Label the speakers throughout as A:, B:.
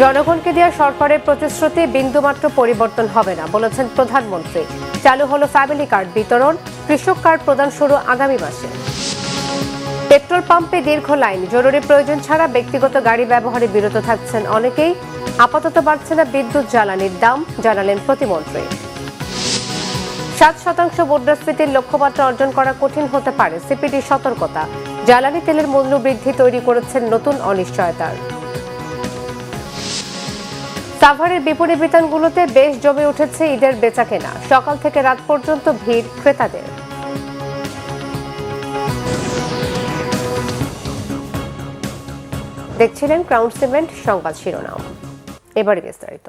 A: জনগণকে দেওয়া সরকারের প্রতিশ্রুতি বিন্দুমাত্র পরিবর্তন হবে না বলেছেন প্রধানমন্ত্রী। চালু হলো ফ্যামিলি কার্ড বিতরণ, কৃষক কার্ড প্রদান শুরু আগামী মাসে। পেট্রোল পাম্পে দীর্ঘ লাইন, জরুরি প্রয়োজন ছাড়া ব্যক্তিগত গাড়ি ব্যবহারে বিরত থাকছেন অনেকেই। আপাতত বাড়ছে না বিদ্যুৎ জ্বালানির দাম, জানালেন প্রতিমন্ত্রী। 7% মুদ্রাস্ফীতির লক্ষ্যমাত্রা অর্জন করা কঠিন হতে পারে, সিপিডি সতর্কতা। জ্বালানি তেলের মূল্য বৃদ্ধি তৈরি করেছেন নতুন অনিশ্চয়তার। সাভারের বিপণী বিতানগুলোতে বেশ জমে উঠেছে ঈদের বেচাকেনা, সকাল থেকে রাত পর্যন্ত ভিড় ক্রেতাদের। দেখছিলেন ক্রাউন সিমেন্ট সংবাদ শিরোনাম, এবারে বিস্তারিত।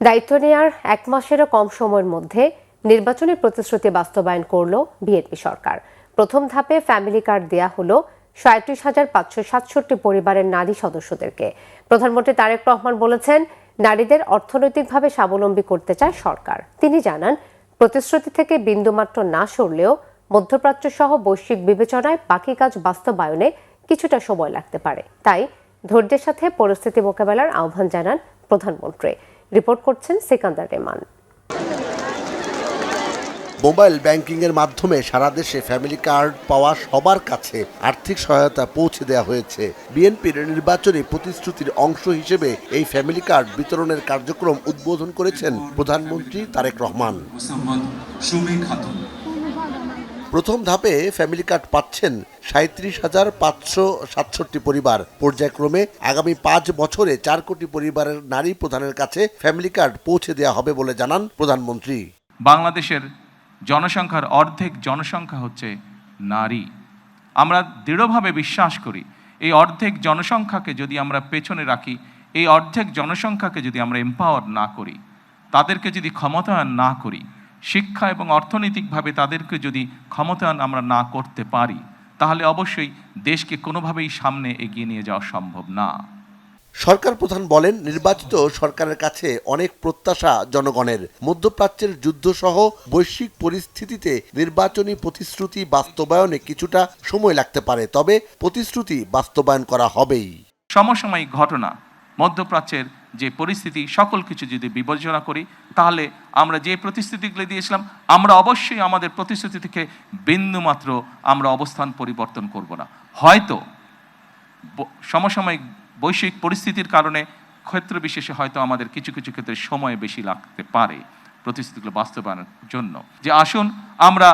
A: দায়িত্ব নেওয়ার এক মাসেরও কম সময়ের মধ্যে নির্বাচনী প্রতিশ্রুতি বাস্তবায়ন করল বিএনপি সরকার। প্রথম ধাপে ফ্যামিলি কার্ড দেয়া হলো 37,567 পরিবারের নারী সদস্যদেরকে। প্রধানমন্ত্রী তারেক রহমান বলেছেন, নারীদের অর্থনৈতিকভাবে স্বাবলম্বী করতে চায় সরকার। তিনি জানান, প্রতিশ্রুতি থেকে বিন্দুমাত্র না সরলেও মধ্যপ্রাচ্য সহ বৈশ্বিক বিবেচনায় বাকি কাজ বাস্তবায়নে কিছুটা সময় লাগতে পারে। তাই ধৈর্যের সাথে পরিস্থিতি মোকাবেলার আহ্বান জানান প্রধানমন্ত্রী। রিপোর্ট করছেন সিকান্দার রেমান।
B: মোবাইল ব্যাংকিং এর মাধ্যমে সারা দেশে ফ্যামিলি কার্ড পাওয়া সবার কাছে আর্থিক সহায়তা পৌঁছে দেওয়া হয়েছে। বিএনপির নির্বাচনী প্রতিশ্রুতির অংশ হিসেবে এই ফ্যামিলি কার্ড বিতরণের কার্যক্রম উদ্বোধন করেছেন প্রধানমন্ত্রী তারেক রহমান। প্রথম ধাপে ফ্যামিলি কার্ড পাচ্ছেন 37,567 পরিবার। পর্যায়ক্রমে আগামী 5 বছরে 4 কোটি পরিবারের নারী প্রধানের কাছে ফ্যামিলি কার্ড পৌঁছে দেওয়া হবে বলে জানান প্রধানমন্ত্রী।
C: বাংলাদেশের জনসংখ্যার অর্ধেক জনসংখ্যা হচ্ছে নারী। আমরা দৃঢ়ভাবে বিশ্বাস করি, এই অর্ধেক জনসংখ্যাকে যদি আমরা পেছনে রাখি, এই অর্ধেক জনসংখ্যাকে যদি আমরা এম্পাওয়ার না করি, তাদেরকে যদি ক্ষমতায়ন না করি, শিক্ষা এবং অর্থনৈতিকভাবে তাদেরকে যদি ক্ষমতায়ন আমরা না করতে পারি, তাহলে অবশ্যই দেশকে কোনোভাবেই সামনে এগিয়ে নিয়ে যাওয়া সম্ভব না।
B: সরকার প্রধান বলেন, নির্বাচিত সরকারের কাছে অনেক প্রত্যাশা জনগণের। মধ্যপ্রাচ্যের যুদ্ধসহ বৈশ্বিক পরিস্থিতিতে নির্বাচনী প্রতিশ্রুতি বাস্তবায়নে কিছুটা সময় লাগতে পারে, তবে প্রতিশ্রুতি বাস্তবায়ন করা হবেই।
C: সমসাময়িক ঘটনা, মধ্যপ্রাচ্যের যে পরিস্থিতি, সকল কিছু যদি বিবেচনা করি, তাহলে আমরা যে প্রতিশ্রুতিগুলো দিয়েছিলাম, আমরা অবশ্যই আমাদের প্রতিশ্রুতি থেকে বিন্দুমাত্র আমরা অবস্থান পরিবর্তন করব না। হয়তো সমসাময়িক বৈশ্বিক পরিস্থিতির কারণে ক্ষেত্র বিশেষে হয়তো আমাদের কিছু কিছু ক্ষেত্রে সময় বেশি লাগতে পারে প্রতিশ্রুতিগুলো বাস্তবায়নের জন্য। যে আসুন আমরা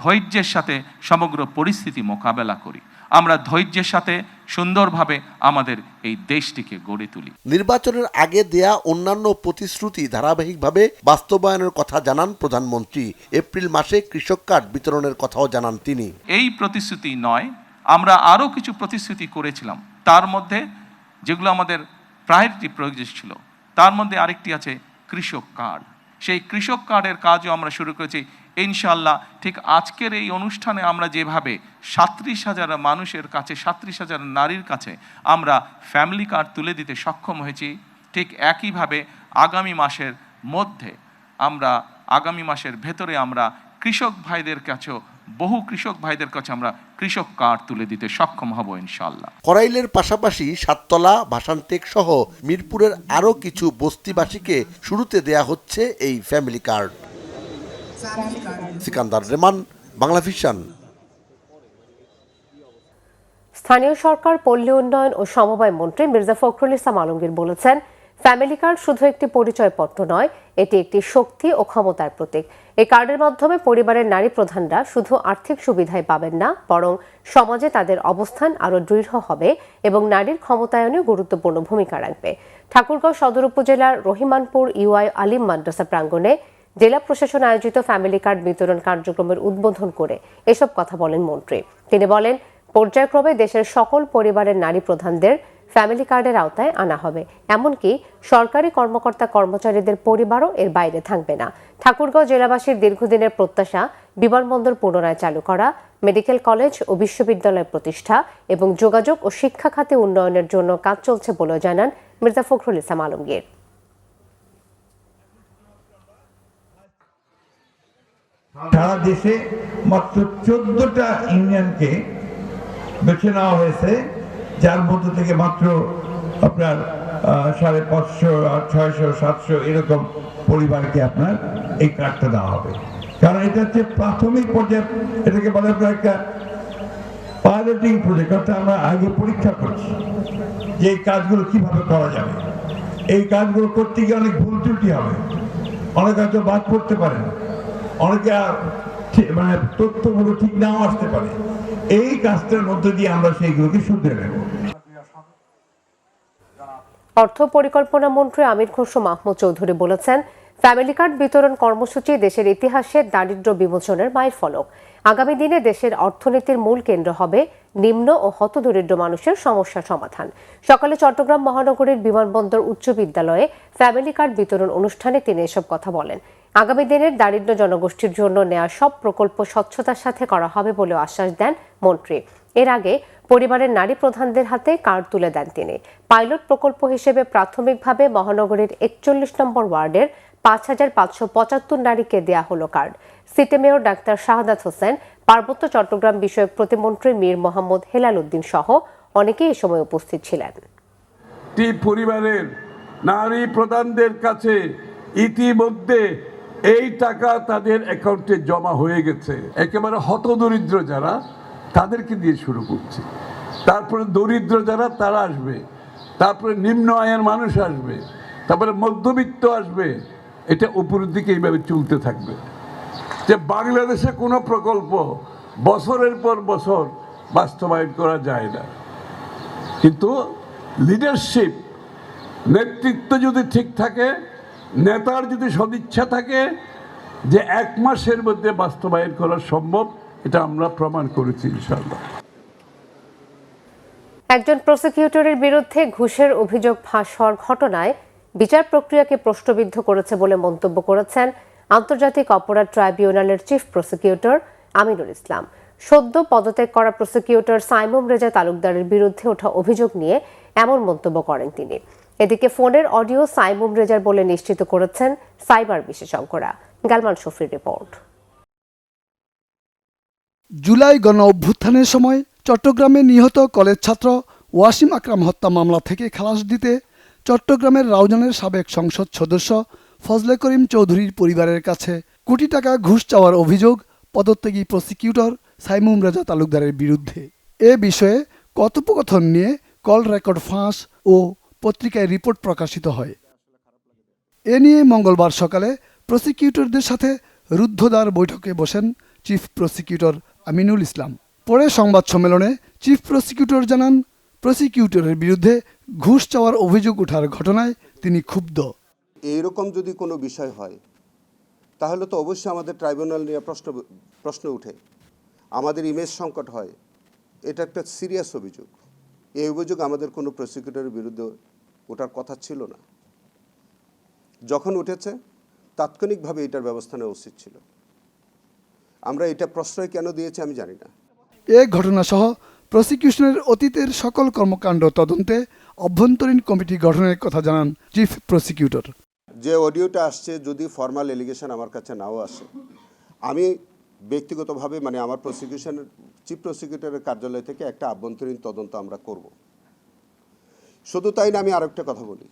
C: ধৈর্যের সাথে সমগ্র পরিস্থিতি মোকাবেলা করি, আমরা ধৈর্যের সাথে সুন্দরভাবে আমাদের এই দেশটিকে গড়ে তুলি।
B: নির্বাচনের আগে দেয়া অন্যান্য প্রতিশ্রুতি ধারাবাহিকভাবে বাস্তবায়নের কথা জানান প্রধানমন্ত্রী। এপ্রিল মাসে কৃষক কার্ড বিতরণের কথাও জানান তিনি।
C: এই প্রতিশ্রুতি নয়, আমরা আরও কিছু প্রতিশ্রুতি করেছিলাম, তার মধ্যে যেগুলো আমাদের প্রায়োরিটি প্রয়োজন ছিল, তার মধ্যে আরেকটি আছে কৃষক কার্ড। সেই কৃষক কার্ডের কাজও আমরা শুরু করেছি ইনশাআল্লাহ। ঠিক আজকের এই অনুষ্ঠানে আমরা যেভাবে 37,000 মানুষের কাছে, 37,000 নারীর কাছে আমরা ফ্যামিলি কার্ড তুলে দিতে সক্ষম হয়েছি, ঠিক একইভাবে আগামী মাসের মধ্যে আগামী মাসের ভেতরে আমরা কৃষক ভাইদের কাছেও, বহু কৃষক ভাইদের কাছে আমরা কৃষক কার্ড তুলে দিতে সক্ষম হব ইনশাআল্লাহ।
B: করাইলের পাশাপাশি সাততলা, ভাসানটেক সহ মিরপুরের আরও কিছু বস্তিবাসীকে শুরুতে দেয়া হচ্ছে এই family card. Sikandar রেমান, Bangla vision.
A: স্থানীয় সরকার, পল্লী উন্নয়ন ও সমবায় মন্ত্রী মির্জা ফখরুল ইসলাম আলমগীর বলেছেন, ফ্যামিলি কার্ড শুধু একটি পরিচয়পত্র নয়, এটি একটি শক্তি ও ক্ষমতার প্রতীক। এই কার্ডের মাধ্যমে পরিবারের নারী প্রধানরা শুধু আর্থিক সুবিধাই পাবেন না, বরং সমাজে তাদের অবস্থান আরও দৃঢ় হবে এবং নারীর ক্ষমতায়নে গুরুত্বপূর্ণ ভূমিকা রাখবে। ঠাকুরগাঁও সদর উপজেলার রহিমানপুর ইউআই আলিম মাদ্রাসা প্রাঙ্গণে জেলা প্রশাসন আয়োজিত ফ্যামিলি কার্ড বিতরণ কার্যক্রমের উদ্বোধন করে এসব কথা বলেন মন্ত্রী। তিনি বলেন, পর্যায়ক্রমে দেশের সকল পরিবারের নারী প্রধানদের ফ্যামিলি কার্ডের আওতায় আনা হবে, এমনকি সরকারি কর্মকর্তা কর্মচারীদের পরিবারও এর বাইরে থাকবে না। ঠাকুরগাঁও জেলাবাসীর দীর্ঘদিনের প্রত্যাশা বিমানবন্দর পুনরায় চালু করা, মেডিকেল কলেজ ও বিশ্ববিদ্যালয় প্রতিষ্ঠা এবং যোগাযোগ ও শিক্ষা খাতে উন্নয়নের জন্য কাজ চলছে বলে জানান মির্জা ফখরুল ইসলাম আলমগীর।
D: সারা দেশে মাত্র 14টা ইউনিয়নকে বেছে নেওয়া হয়েছে, যার মধ্য থেকে মাত্র আপনার 550, 600, 700 এরকম পরিবারকে আপনার এই কার্ডটা দেওয়া হবে। কারণ এটা হচ্ছে প্রাথমিক পর্যায়ে, এটাকে বলে আপনার একটা পাইলটিং প্রজেক্ট, অর্থাৎ আমরা আগে পরীক্ষা করছি যে এই কাজগুলো কিভাবে করা যাবে। এই কাজগুলো করতে গিয়ে অনেক ভুল ত্রুটি হবে, অনেক হয়তো বাদ পড়তে পারেন, অনেকে মানে তথ্যগুলো ঠিক নাও আসতে পারে। এই কাজটার মধ্যে দিয়ে আমরা সেইগুলোকে শুধরে নেব।
A: অর্থ পরিকল্পনা মন্ত্রী আমির খসরু মাহমুদ চৌধুরী বলেছেন, ফ্যামিলি কার্ড বিতরণ কর্মসূচি দেশের ইতিহাসে দারিদ্র্য বিমোচনের মাইলফলক। আগামী দিনে দেশের অর্থনীতির মূল কেন্দ্র হবে নিম্ন ও হতদরিদ্র মানুষের সমস্যা সমাধান। সকালে চট্টগ্রাম মহানগরীর বিমানবন্দর উচ্চ বিদ্যালয়ে ফ্যামিলি কার্ড বিতরণ অনুষ্ঠানে তিনি এসব কথা বলেন। আগামী দিনের দারিদ্র্য জনগোষ্ঠীর জন্য নেওয়া সব প্রকল্প স্বচ্ছতার সাথে করা হবে বলে আশ্বাস দেন মন্ত্রী। এর আগে পরিবারের নারী প্রধানদের হাতে কার্ড তুলে দেন তিনি। পাইলট প্রকল্প হিসেবে প্রাথমিকভাবে মহানগরীর 41 নম্বর ওয়ার্ডের 5575 নারীকে দেয়া হলো card. City mayor doctor Shahadat Hossain, পার্বত্য চট্টগ্রাম বিষয়ক প্রতিমন্ত্রী মীর মোহাম্মদ হেলাল উদ্দিন সহ অনেকেই এ সময় উপস্থিত ছিলেন।
E: পরিবারের নারী প্রধানদের কাছে ইতিমধ্যে এই টাকা তাদের অ্যাকাউন্টে জমা হয়ে গেছে। একেবারে হতদরিদ্র যারা, তাদেরকে দিয়ে শুরু করছে, তারপরে দরিদ্র যারা তারা আসবে, তারপরে নিম্ন আয়ের মানুষ আসবে, তারপরে মধ্যবিত্ত আসবে। এটা উপরের দিকে এইভাবে চলতে থাকবে। যে বাংলাদেশে কোনো প্রকল্প বছরের পর বছর বাস্তবায়ন করা যায় না, কিন্তু লিডারশিপ, নেতৃত্ব যদি ঠিক থাকে, নেতার যদি সদিচ্ছা থাকে, যে 1 মাসের মধ্যে বাস্তবায়ন করা সম্ভব, এটা আমরা প্রমাণ করেছি ইনশাআল্লাহ।
A: একজন প্রসিকিউটরের বিরুদ্ধে ঘুষের অভিযোগ ফাঁস হওয়ার ঘটনায় বিচার প্রক্রিয়াকে প্রশ্নবিদ্ধ করেছে বলে মন্তব্য করেছেন আন্তর্জাতিক অপরাধ ট্রাইব্যুনালের চিফ প্রসিকিউটর আমিনুল ইসলাম। সদ্য পদত্যাগ করা প্রসিকিউটর সাইমুম রেজা তালুকদারের বিরুদ্ধে ওঠা অভিযোগ নিয়ে এমন মন্তব্য করেন তিনি। এদিকে ফোনের অডিও সাইমুম রেজার বলে নিশ্চিত করেছেন সাইবার বিশেষজ্ঞরা। গালমান শফির রিপোর্ট।
F: জুলাই গণ অভ্যুত্থানের সময় চট্টগ্রামে নিহত কলেজ ছাত্র ওয়াসিম আকরাম হত্যা মামলা থেকে খালাস দিতে চট্টগ্রামের রাউজানের সাবেক সংসদ সদস্য ফজলে করিম চৌধুরীর পরিবারের কাছে কোটি টাকা ঘুষ চাওয়ার অভিযোগ পদত্যাগী প্রসিকিউটর সাইমুম রেজা তালুকদারের বিরুদ্ধে। এ বিষয়ে কথোপকথন নিয়ে কল রেকর্ড ফাঁস ও পত্রিকায় রিপোর্ট প্রকাশিত হয়। এ নিয়ে মঙ্গলবার সকালে প্রসিকিউটরদের সাথে রুদ্ধদ্বার বৈঠকে বসেন চিফ প্রসিকিউটর আমিনুল ইসলাম। পরে সংবাদ সম্মেলনে চিফ প্রসিকিউটর জানান, প্রসিকিউটরের বিরুদ্ধে ঘুষ চাওয়ার অভিযোগ ওঠার ঘটনায় তিনি ক্ষুব্ধ।
G: এইরকম যদি কোনো বিষয় হয় তাহলে তো অবশ্যই আমাদের ট্রাইব্যুনাল নিয়ে প্রশ্ন উঠে, আমাদের ইমেজ সংকট হয়। এটা একটা সিরিয়াস অভিযোগ। এই অভিযোগ আমাদের কোনো প্রসিকিউটরের বিরুদ্ধে ওঠার কথা ছিল না। যখন উঠেছে তাৎক্ষণিকভাবে এটার ব্যবস্থা নেওয়া উচিত ছিল। আমরা এটা প্রশ্রয় কেন দিয়েছি আমি জানি না।
F: এ ঘটনা সহ প্রসিকিউশনের অতীতের সকল কর্মকাণ্ড তদন্তে অভ্যন্তরীণ কমিটি গঠনের কথা জানান চিফ প্রসিকিউটর।
G: যে অডিওটা আসছে, যদি ফর্মাল এলিগেশন আমার কাছে নাও আসে, আমি ব্যক্তিগতভাবে মানে আমার প্রসিকিউশনের চিফ প্রসিকিউটরের কার্যালয় থেকে একটা আভ্যন্তরীণ তদন্ত আমরা করব। শুধু তাই না, আমি আরেকটা কথা বলি,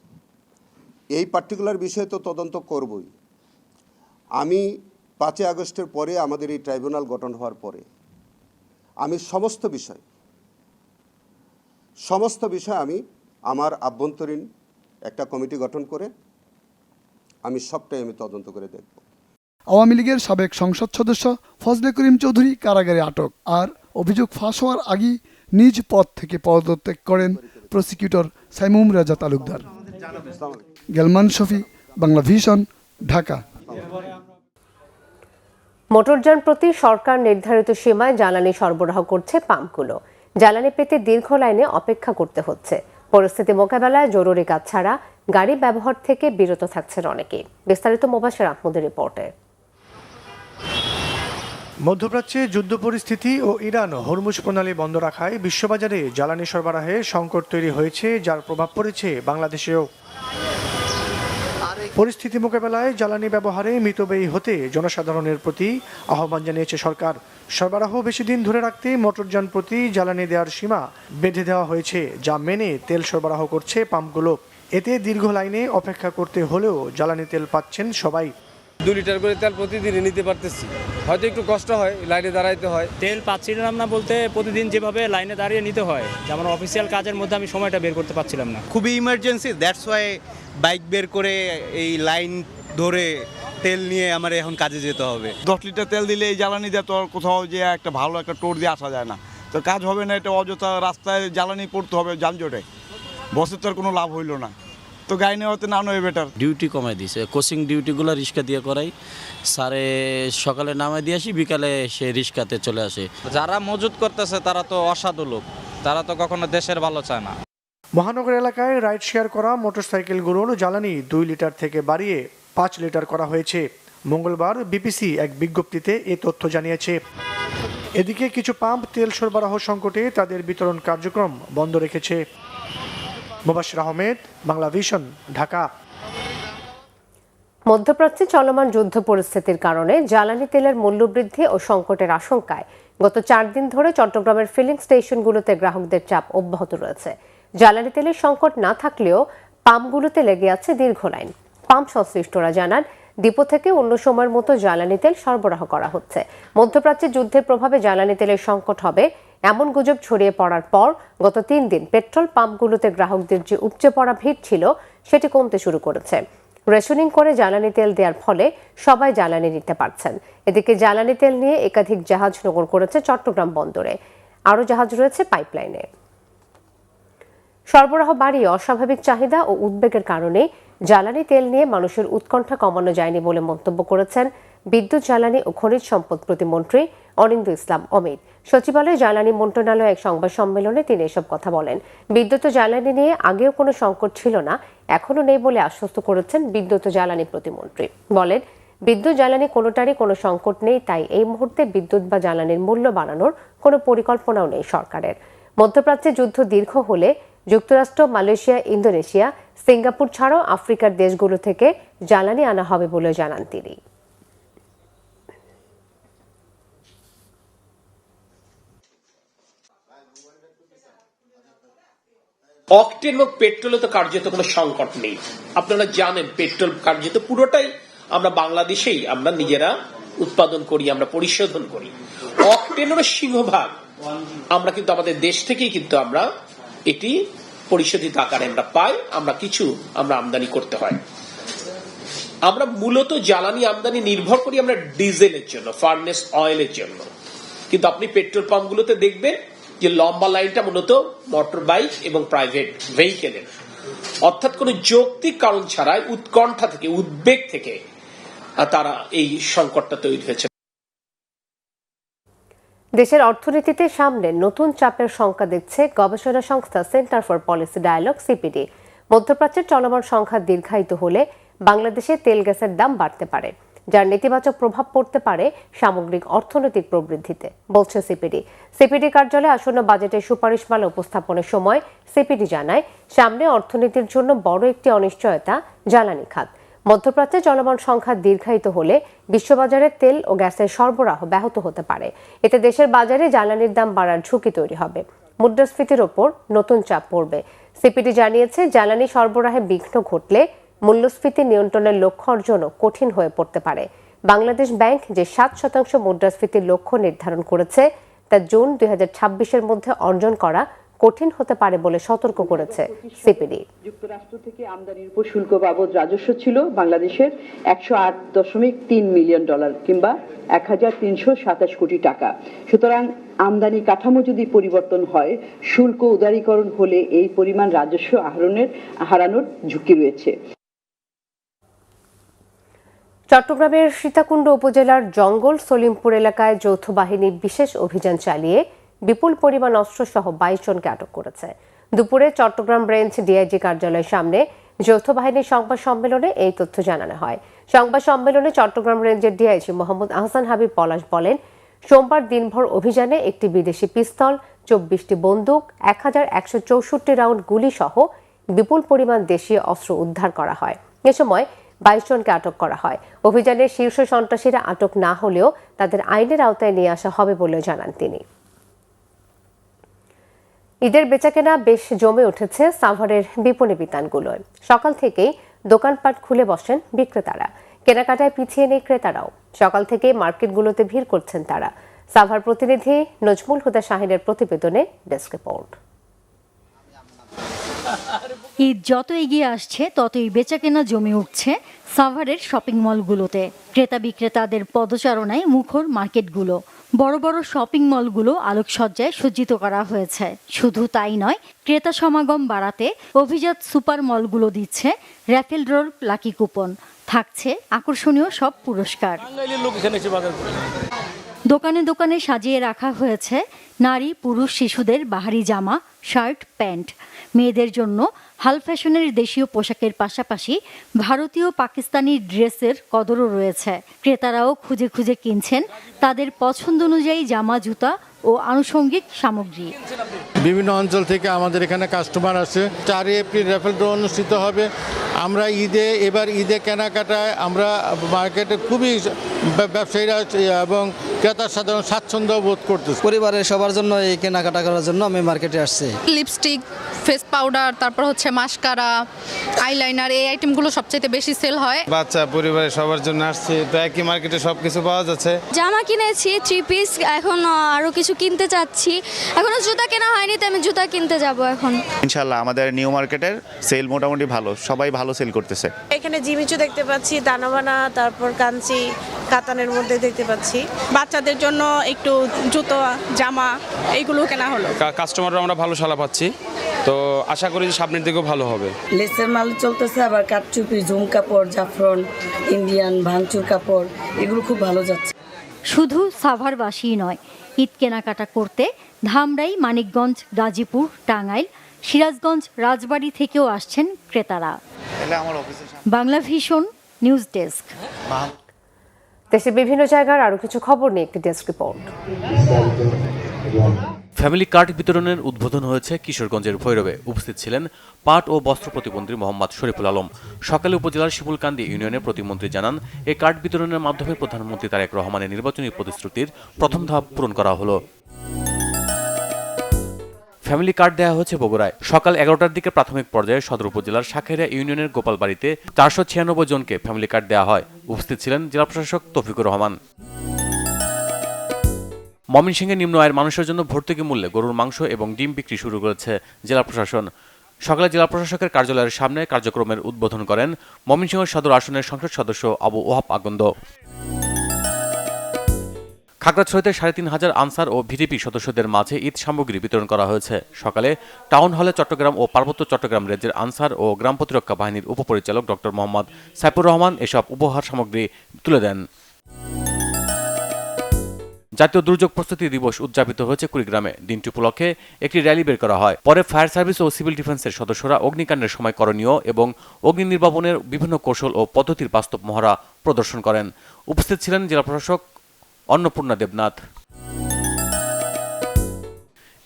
G: এই পার্টিকুলার বিষয়ে তো তদন্ত করবই। আমি 5 আগস্টের পরে আমাদের এই ট্রাইব্যুনাল গঠন হওয়ার পরে আমি সমস্ত বিষয় আমি আমার আভ্যন্তরীণ একটা কমিটি গঠন করে আমি সবটাই আমি তদন্ত করে দেখব।
F: আওয়ামী লীগের সাবেক সংসদ সদস্য ফজলে করিম চৌধুরী কারাগারে আটক। আর অভিযোগ ফাঁস হওয়ার আগেই নিজ পদ থেকে পদত্যাগ করেন প্রসিকিউটর সাইমুম রেজা তালুকদার। গালমান শফি, বাংলা ভিশন, ঢাকা।
A: মোটরযান প্রতি সরকার নির্ধারিত সীমায় জ্বালানি সরবরাহ করছে পাম্পগুলো। জ্বালানি পেতে দীর্ঘ লাইনে অপেক্ষা করতে হচ্ছে। পরিস্থিতি মোকাবেলায় জরুরি কাজ ছাড়া গাড়ি ব্যবহার থেকে বিরত থাকছেন অনেকেই। বিস্তারিত মোবাশের আহমদের রিপোর্টে।
H: মধ্যপ্রাচ্যে যুদ্ধ পরিস্থিতি ও ইরান হরমুজ প্রণালী বন্ধ রাখায় বিশ্ববাজারে জ্বালানি সরবরাহে সংকট তৈরি হয়েছে, যার প্রভাব পড়েছে বাংলাদেশেও। পরিস্থিতি মোকাবেলায় জ্বালানি ব্যবহারে মিতব্যয়ী হতে জনসাধারণের প্রতি আহ্বান জানিয়েছে সরকার। সরবরাহ বেশি দিন ধরে রাখতে মোটরযান প্রতি জ্বালানি দেওয়ার সীমা বেঁধে দেওয়া হয়েছে, যা মেনে তেল সরবরাহ করছে পাম্পগুলো। এতে দীর্ঘ লাইনে অপেক্ষা করতে হলেও জ্বালানি তেল পাচ্ছেন সবাই।
I: 2 লিটার করে তেল প্রতিদিন নিতে পারতেছি, হয়তো একটু কষ্ট হয়, লাইনে দাঁড়াইতে হয়।
J: তেল পাচ্ছিলাম না বলতে প্রতিদিন যেভাবে লাইনে দাঁড়িয়ে নিতে হয়, যেমন অফিসিয়াল কাজের মধ্যে আমি সময়টা বের করতে পারছিলাম না।
K: খুবই ইমার্জেন্সি, দ্যাটস ওয়াই বাইক বের করে এই লাইন ধরে তেল নিয়ে আমার এখন কাজে যেতে হবে।
L: 10 লিটার তেল দিলে এই জ্বালানি দিয়ে তো কোথাও যে একটা ভালো একটা টোর দিয়ে আসা যায় না, তো কাজ হবে না। এটা অযথা রাস্তায় জ্বালানি পড়তে হবে যানজটে, বসের তো আর কোনো লাভ হইলো না, তো গাড়ি নেওয়াতে না নেওয়া বেটার।
M: ডিউটি কমাই দিয়েছে, কোচিং ডিউটিগুলো রিক্সা দিয়ে করাই, সারে সকালে নামাই দিয়ে আসি, বিকালে সে রিক্সাতে চলে আসে।
I: যারা মজুত করতেছে তারা তো অসাধু লোক, তারা তো কখনো দেশের ভালো চায় না।
H: মহানগর এলাকায় রাইড শেয়ার করা মোটরসাইকেলগুলোর জ্বালানি 2 লিটার থেকে বাড়িয়ে 5 লিটার করা হয়েছে। মঙ্গলবার বিপিসি এক বিজ্ঞপ্তিতে এ তথ্য জানিয়েছে। এদিকে কিছু পাম্প তেল সরবরাহ সংকটে তাদের বিতরণ কার্যক্রম বন্ধ রেখেছে। মুবাশশির আহমেদ, বাংলা ভিশন, ঢাকা।
A: মধ্যপ্রাচ্যে চলমান যুদ্ধ পরিস্থিতির কারণে জ্বালানি তেলের মূল্যবৃদ্ধি ও সংকটের আশঙ্কায় গত 4 দিন ধরে চট্টগ্রামের ফিলিং স্টেশনগুলোতে গ্রাহকদের চাপ অব্যাহত রয়েছে। জ্বালানি তেলের সংকট না থাকলেও পাম্পগুলোতে লেগে আছে দীর্ঘ লাইন। পাম্প সংশ্লিষ্টরা জানান, ডিপো থেকে অন্য সময়ের মতো জ্বালানি তেল সরবরাহ করা হচ্ছে। মধ্যপ্রাচ্যে যুদ্ধের প্রভাবে জ্বালানি তেলের সংকট হবে এমন গুজব ছড়িয়ে পড়ার পর গত 3 দিন পেট্রোল পাম্পগুলোতে গ্রাহকদের যে উপচে পড়া ভিড় ছিল সেটি কমতে শুরু করেছে। রেশনিং করে জ্বালানি তেল দেওয়ার ফলে সবাই জ্বালানি নিতে পারছেন। এদিকে জ্বালানি তেল নিয়ে একাধিক জাহাজ নোঙর করেছে চট্টগ্রাম বন্দরে, আরও জাহাজ রয়েছে পাইপলাইনে। সরবরাহ বাড়িয়ে অস্বাভাবিক চাহিদা ও উদ্বেগের কারণে জ্বালানি তেল নিয়ে মানুষের উৎকণ্ঠা কমানো যায়নি বলে মন্তব্য করেছেন বিদ্যুৎ, জ্বালানি ও খনিজ সম্পদ প্রতিমন্ত্রী অনিন্দ্য ইসলাম অমিত। সচিবালয়ে জ্বালানি মন্ত্রণালয়ে এক সংবাদ সম্মেলনে তিনি এসব কথা বলেন। বিদ্যুৎ ও জ্বালানি নিয়ে আগেও কোনো সংকট ছিল না, এখনো নেই বলে আশ্বস্ত করেছেন বিদ্যুৎ ও জ্বালানি প্রতিমন্ত্রী। বলেন, বিদ্যুৎ জ্বালানি কোনোটারই কোনো সংকট নেই, তাই এই মুহূর্তে বিদ্যুৎ বা জ্বালানির মূল্য বাড়ানোর কোনো পরিকল্পনাও নেই সরকারের। মধ্যপ্রাচ্যে যুদ্ধ দীর্ঘ হলে যুক্তরাষ্ট্র, মালয়েশিয়া, ইন্দোনেশিয়া, সিঙ্গাপুর ছাড়াও আফ্রিকার দেশগুলো থেকে জ্বালানি আনা হবে বলে জানান তিনি।
N: অকটেন এবং পেট্রোলে তো কার্যত কোনো সংকট নেই। আপনারা জানেন পেট্রোল কার্যত পুরোটাই আমরা বাংলাদেশেই আমরা নিজেরা উৎপাদন করি, আমরা পরিশোধন করি। অকটেনের সিংহভাগ আমরা কিন্তু আমাদের দেশ থেকেই কিন্তু আমরা এটি পরিশোধিত আকারে আমরা পাই, আমরা আমদানি করতে হয়। আমরা মূলত জ্বালানি আমদানি নির্ভর করি আমরা ডিজেলের জন্য, ফার্নেস অয়েলের জন্য। কিন্তু আপনি পেট্রোল পাম্পগুলোতে দেখবেন যে লম্বা লাইনটা মূলত মোটর বাইক এবং প্রাইভেট ভেহিকেলের, অর্থাৎ কোনো যৌক্তিক কারণ ছাড়াই উৎকণ্ঠা থেকে, উদ্বেগ থেকে তারা এই সংকটটা তৈরি হয়েছে।
A: দেশের অর্থনীতিতে সামনে নতুন চাপের সংখ্যা দেখছে গবেষণা সংস্থা centre for policy dialogue CPD. মধ্যপ্রাচ্যের চলমান সংখ্যা দীর্ঘায়িত হলে বাংলাদেশে তেল গ্যাসের দাম বাড়তে পারে, যার নেতিবাচক প্রভাব পড়তে পারে সামগ্রিক অর্থনৈতিক প্রবৃদ্ধিতে, বলছে সিপিডি। সিপিডি কার্যালয়ে আসন্ন বাজেটের সুপারিশমালা উপস্থাপনের সময় সিপিডি জানায়, সামনে অর্থনীতির জন্য বড় একটি অনিশ্চয়তা জ্বালানি খাত। মধ্যপ্রাচ্যে চলমান সংখ্যা দীর্ঘায়িত হলে বিশ্ববাজারে তেল ও গ্যাসের সরবরাহ ব্যাহত হতে পারে। এতে দেশের বাজারে জ্বালানির দাম বাড়ার ঝুঁকি তৈরি হবে, মুদ্রাস্ফীতির ওপর নতুন চাপ পড়বে। সিপিডি জানিয়েছে, জ্বালানি সরবরাহে বিঘ্ন ঘটলে মূল্যস্ফীতি নিয়ন্ত্রণের লক্ষ্য অর্জনও কঠিন হয়ে পড়তে পারে। বাংলাদেশ ব্যাংক যে 7% মুদ্রাস্ফীতির লক্ষ্য নির্ধারণ করেছে তা জুন 2026-এর মধ্যে অর্জন করা কঠিন হতে পারে বলে সতর্ক করেছে সিপিডি।
O: যুক্তরাষ্ট্র থেকে আমদানির উপর শুল্ক বাবদ রাজস্ব ছিল বাংলাদেশের $108.3 মিলিয়ন কিংবা 1327 কোটি টাকা। সুতরাং আমদানি কাঠামো যদি পরিবর্তন হয়, শুল্ক উদারীকরণ হলে এই পরিমাণ রাজস্ব হারানোর ঝুঁকি রয়েছে।
A: চট্টগ্রামের সীতাকুণ্ড উপজেলার জঙ্গল সলিমপুর এলাকায় যৌথ বাহিনী বিশেষ অভিযান চালিয়ে বিপুল পরিমাণ অস্ত্রসহ 22 জনকে আটক করেছে। দুপুরে চট্টগ্রাম রেঞ্জ ডিআইজি কার্যালয়ের সামনে যৌথ বাহিনীর সংবাদ সম্মেলনে এই তথ্য জানানো হয়। সংবাদ সম্মেলনে চট্টগ্রাম রেঞ্জের ডিআইজি মোহাম্মদ আহসান হাবিব পলাশ বলেন, সোমবার দিনভর অভিযানে একটি বিদেশি পিস্তল, 24টি বন্দুক, 1164 রাউন্ড গুলি সহ বিপুল পরিমাণ দেশীয় অস্ত্র উদ্ধার করা হয়। এ সময় 22 জনকে আটক করা হয়। অভিযানে শীর্ষ সন্ত্রাসীরা আটক না হলেও তাদের আইনের আওতায় নিয়ে আসা হবে বলে জানান তিনি। ঈদের বেচাকেনা বেশ জমে উঠেছে সাভারের বিপণী বিতানগুলোয়। সকাল থেকেই দোকানপাট খুলে বসেন বিক্রেতারা, কেনাকাটায় পিছিয়ে নেই ক্রেতারাও। সকাল থেকে মার্কেটগুলোতে ভিড় করছেন তারা। সাভার প্রতিনিধি নজমুল হুদা শাহিনের প্রতিবেদনে ডেস্ক রিপোর্ট।
P: ঈদ যত এগিয়ে আসছে ততই বেচাকেনা জমে উঠছে সাভারের শপিং মলগুলোতে। ক্রেতা বিক্রেতাদের পদচারণায় মুখর মার্কেটগুলো। বড় বড় শপিং মলগুলো আলোকসজ্জায় সজ্জিত করা হয়েছে। শুধু তাই নয়, ক্রেতা সমাগম বাড়াতে অভিজাত সুপার মলগুলো দিচ্ছে র্যাফেল ড্রর লাকি কুপন। থাকছে আকর্ষণীয় সব পুরস্কার। দোকানে দোকানে সাজিয়ে রাখা হয়েছে নারী, পুরুষ, শিশুদের বাহারি জামা, শার্ট, প্যান্ট। মেয়েদের জন্য হাল ফ্যাশনের দেশীয় পোশাকের পাশাপাশি ভারতীয় পাকিস্তানি ড্রেসের কদরও রয়েছে। ক্রেতারাও খুঁজে খুঁজে কিনছেন তাদের পছন্দ অনুযায়ী জামা, জুতা ও আনুষঙ্গিক সামগ্রী।
Q: বিভিন্ন অঞ্চল থেকে আমাদের এখানে কাস্টমার আসে। 4 এপ্রিল র্যাফেল ড্র অনুষ্ঠিত হবে। আমরা এবার ঈদে কেনাকাটায় আমরা মার্কেটে খুবই ব্যবসায়ীরা এবং ক্রেতা সাধারণ স্বাচ্ছন্দ্য বোধ করতেছে।
R: পরিবারের সবার জন্য এই কেনাকাটা করার জন্য আমি মার্কেটে আসছি।
S: লিপস্টিক, ফেস পাউডার, তারপর হচ্ছে মাস্কারা, আইলাইনার, এই আইটেমগুলো সবচেয়ে বেশি সেল হয়।
I: বাচ্চা পরিবারের সবার জন্য আসছি, তো একই মার্কেটে সবকিছু পাওয়া যাচ্ছে।
T: জামা কিনেছি 3 পিস, এখন আরো কিছু কিনতে চাচ্ছি। এখনো জুতা কেনা হয়নি, তো আমি জুতা কিনতে যাব এখন।
U: ইনশাআল্লাহ আমাদের নিউ মার্কেটের সেল মোটামুটি ভালো, সবাই ভালো সেল করতেছে।
V: এখানে জিমিচু দেখতে পাচ্ছি, দানাবানা, তারপর কাঞ্চি, কাতানের মধ্যে দেখতে পাচ্ছি। বাচ্চাদের জন্য একটু জুতো, জামা এইগুলো কেনা হলো।
I: কাস্টমাররা আমরা ভালো সাড়া পাচ্ছি, তো আশা করি যে সামনের দিকেও ভালো হবে।
W: লেসের মাল চলতেছে, আবার কাঠচুপি, জুম কাপড়, জাফরন, ইন্ডিয়ান ভাঙচুর কাপড়, এগুলো খুব ভালো যাচ্ছে।
P: শুধু সাভারবাসী নয়, ঈদ কেনাকাটা করতে ধামরাই, মানিকগঞ্জ, গাজীপুর, টাঙ্গাইল, সিরাজগঞ্জ, রাজবাড়ী থেকেও আসছেন ক্রেতারা। Bangla vision news desk.
A: দেশের বিভিন্ন জায়গার আরো কিছু খবর নিয়ে একটি ডেস্ক রিপোর্ট।
X: ফ্যামিলি কার্ড বিতরণের উদ্বোধন হয়েছে কিশোরগঞ্জের ভৈরবে। উপস্থিত ছিলেন পাট ও বস্ত্র প্রতিমন্ত্রী মোহাম্মদ শরীফুল আলম। সকালে উপজেলার শিমুলকান্দি ইউনিয়নের প্রতিমন্ত্রী জানান, এই কার্ড বিতরণের মাধ্যমে প্রধানমন্ত্রী তারেক রহমানের নির্বাচনী প্রতিশ্রুতির প্রথম ধাপ পূরণ করা হলো। ফ্যামিলি কার্ড দেওয়া হচ্ছে বগুড়ায়। সকাল 11টার দিকে প্রাথমিক পর্যায়ে সদর উপজেলার শাখাইড়া ইউনিয়নের গোপালবাড়িতে 496 জনকে ফ্যামিলি কার্ড দেওয়া হয়। উপস্থিত ছিলেন জেলা প্রশাসক তৌফিকুর রহমান। ময়মনসিংহে নিম্ন আয়ের মানুষের জন্য ভর্তুকি মূল্যে গরুর মাংস এবং ডিম বিক্রি শুরু করেছে জেলা প্রশাসন। সকালে জেলা প্রশাসকের কার্যালয়ের সামনে কার্যক্রমের উদ্বোধন করেন ময়মনসিংহ সদর আসনের সংসদ সদস্য আবু ওহাব আগন্দ। খাগড়াছড়িতে 3500 আনসার ও ভিডিপি সদস্যদের মাঝে ঈদ সামগ্রী বিতরণ করা হয়েছে। সকালে টাউন হলে চট্টগ্রাম ও পার্বত্য চট্টগ্রাম রেঞ্জের আনসার ও গ্রাম প্রতিরক্ষা বাহিনীর উপপরিচালক ডক্টর মোহাম্মদ সাইফুর রহমান এসব উপহার সামগ্রী তুলে দেন। জাতীয় দুর্যোগ প্রস্তুতি দিবস উদযাপিত হয়েছে কুড়িগ্রামে। দিনটি উপলক্ষে একটি র্যালি বের করা হয়। পরে ফায়ার সার্ভিস ও সিভিল ডিফেন্সের সদস্যরা অগ্নিকাণ্ডের সময় করণীয় এবং অগ্নি নির্বাপনের বিভিন্ন কৌশল ও পদ্ধতির বাস্তব মহড়া প্রদর্শন করেন। উপস্থিত ছিলেন জেলা প্রশাসক অন্নপূর্ণা দেবনাথ।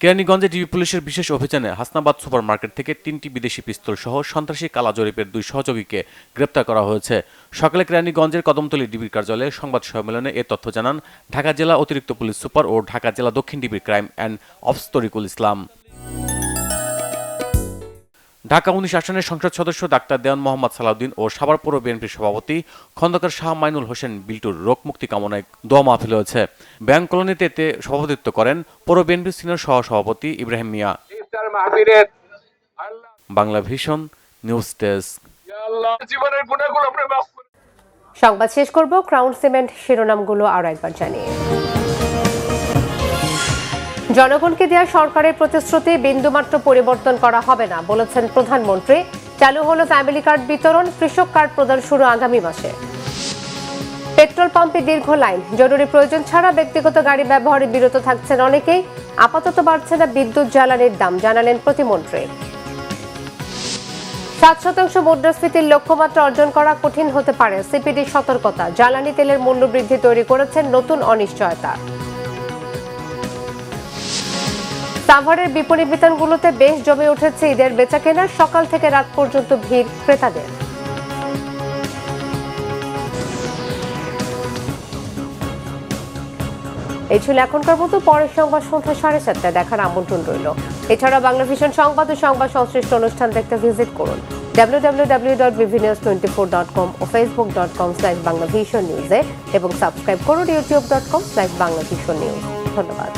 X: কেরানীগঞ্জে ডিবি পুলিশের বিশেষ অভিযানে হাসনাবাদ সুপার মার্কেট থেকে 3টি বিদেশি পিস্তল সহ সন্ত্রাসী কালা জরিপের 2 সহযোগীকে গ্রেপ্তার করা হয়েছে। সকালে কেরানীগঞ্জের কদমতলী ডিবির কার্যালয়ে সংবাদ সম্মেলনে এ তথ্য জানান ঢাকা জেলা অতিরিক্ত পুলিশ সুপার ও ঢাকা জেলা দক্ষিণ ডিবির ক্রাইম অ্যান্ড অপস তরিকুল ইসলাম। ঢাকা 19 আসনের সংসদ সদস্য ডাক্তার দেওয়ান মোহাম্মদ সালাউদ্দিন ও সাভার পৌর বিএনপির সভাপতি খন্দকার শাহ মাইনুল হোসেন বিল্টুর রোগ মুক্তি কামনায় দোয়া মাহফিল হয়েছে। ব্যাংক কলোনিতে এতে সভাপতিত্ব করেন পৌর বিএনপির সিনিয়র সহ সভাপতি Ibrahim Miah. Bangla vision news desk.
A: সংবাদ শেষ করব ক্রাউন সিমেন্ট শিরোনামগুলো আরো একবার জানিয়ে। জনগণকে দেওয়া সরকারের প্রতিশ্রুতি বিন্দুমাত্র পরিবর্তন করা হবে না বলেছেন প্রধানমন্ত্রী। চালু হলো ফ্যামিলি কার্ড বিতরণ, কৃষক কার্ড প্রদান শুরু আগামী মাসে। পেট্রোল পাম্পে দীর্ঘ লাইন, জরুরি প্রয়োজন ছাড়া ব্যক্তিগত গাড়ি ব্যবহারে বিরত থাকছেন অনেকেই। আপাতত বাড়ছে না বিদ্যুৎ জ্বালানির দাম, জানালেন প্রতিমন্ত্রী। 7% মুদ্রাস্ফীতির লক্ষ্যমাত্রা অর্জন করা কঠিন হতে পারে, সিপিডি সতর্কতা। জ্বালানি তেলের মূল্য বৃদ্ধি তৈরি করেছেন নতুন অনিশ্চয়তা। সাভারের বিপণী বিতানগুলোতে বেশ জমে উঠেছে ঈদের বেচাকেনা। সকাল থেকে রাত পর্যন্ত ভিড় ক্রেতাদের। এই ছিল এখনকার মতো। পরের সংবাদ সন্ধ্যা 7:30 দেখার আমন্ত্রণ রইল। এছাড়া বাংলা ভিশন সংবাদ ও সংবাদ সংশ্লিষ্ট অনুষ্ঠান দেখতে ভিজিট করুন www.bvnews24.com ও facebook.com/banglavisionnews এবং সাবস্ক্রাইব করুন youtube.com/banglavisionnews। ধন্যবাদ।